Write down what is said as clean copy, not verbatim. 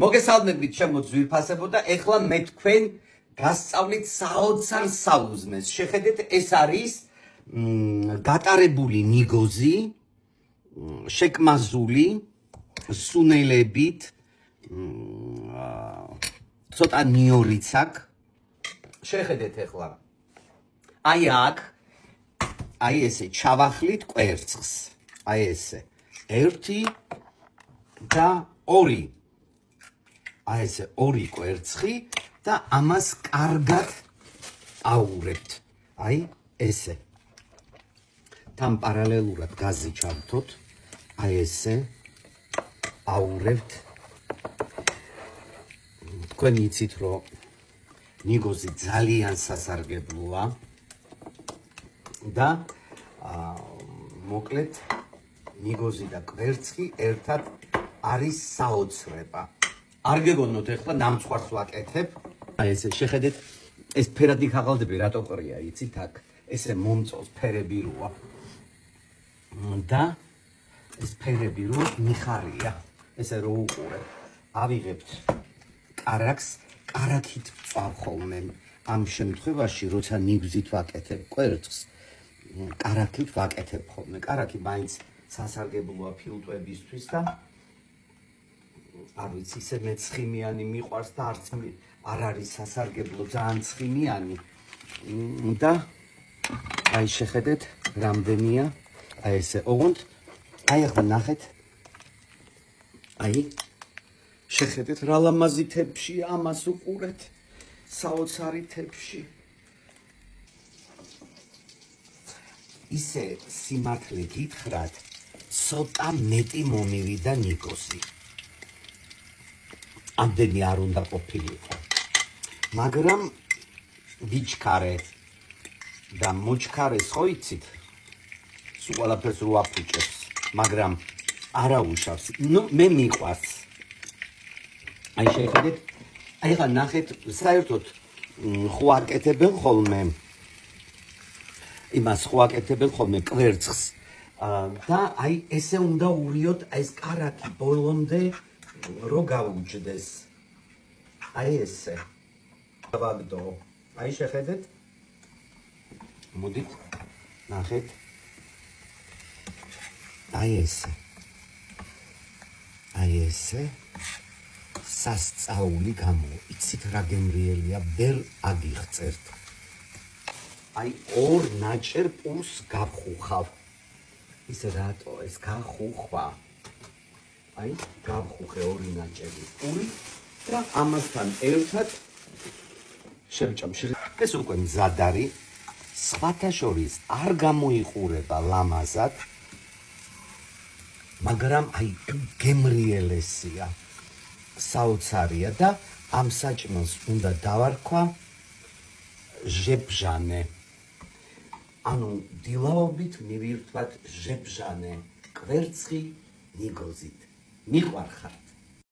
მოგესალმებით ჩემო ძვირფასებო და ეხლა მე თქვენ გასწავლით საოცარ საუზმეს. შეხედეთ, ეს არის გატარებული ნიგოზი, შეკმაზული, სუნელებით, ცოტა ნიორიც აქვს. შეხედეთ ეხლა. აი აქ, აი ესე ჩავახლით კვერცხს. აი ესე. 1 და 2. აი ესე 2 კვერცხი და ამას კარგად აურებთ. აი ესე. თან პარალელურად გაზი ჩავთოთ. აი ესე აურებთ. თქვენ იცით რომ ნიგოზი ძალიან სასარგებლოა და მოკლედ ნიგოზი და კვერცხი ერთად არის საოცრება. არ გეგონოთ ეხლა ნამცხვარს ვაკეთებ. აი ესე შეხედეთ, ეს ფერადი ქაღალდები რატო ყრია, იცით აქ? ესე მომწოს ფერები როა. და ეს ფერები რო მიხარია. ესე რო უყურებ. ავიღებთ კარაქს, კარაქით ვწვავ ხოლმე. ამ შემთხვევაში, როცა ნიგზით ვაკეთებ კვერცხს, კარაქით ვაკეთებ ხოლმე. კარაქი მაინც სასარგებლოა ფილტვებისთვის და არ ვიცი, ისე მეცხიმიანი მიყვარს და არც არ არის სასარგებლო, ძალიან ცხიმიანი. და აი შეხედეთ, რამდენია, აი ესე, ოღონდ აი ახლა ნახეთ. აი შეხედეთ, რა ლამაზი თეფშია, ამას უყურეთ. საოცარი თეფში. ისე სიმართლე გითხრათ, ცოტა მეტი მომივიდა ნიგოზი. ამდენი არ უნდა ყოფილიყო. მაგრამ ვიჩქარე და მოჩქარეს ხო იცით? სულ ყველაფერს რო აფუჭებს, მაგრამ არა უშავს. ნუ მე მიყვარს. აი შეხედეთ, აი ხა ნახეთ, საერთოდ ხო აკეთებენ ხოლმე. იმას ხო აკეთებენ ხოლმე კვერცხს. და აი ესე უნდა ურიოთ, აი ეს კარაქი ბოლომდე რო გავუჯდეს. აი ესე. დავაგდო. აი შეხედეთ. მოდით, ნახეთ. აი ესე. აი ესე. სასწაული გამო. იცით რა გემრიელია, ვერ აგიღწერთ. აი ორ ნაჭერ პულს გავხუხავ. ისე რატო ეს გახუხვა? აი გავხუხე 2 ნაჭერი პული და ამასთან ერთად შევჭამ. ეს უკვე მზად არის. სხვათა შორის არ გამოიყურება ლამაზად, მაგრამ აი გემრიელესია, საოცარია და ამ საჭმელს უნდა დავარქვა ჟებჟანე. ანუ დილაობით მივირთვათ ჟებჟანე, კვერცხი ნიგოზით. მიყვარხართ.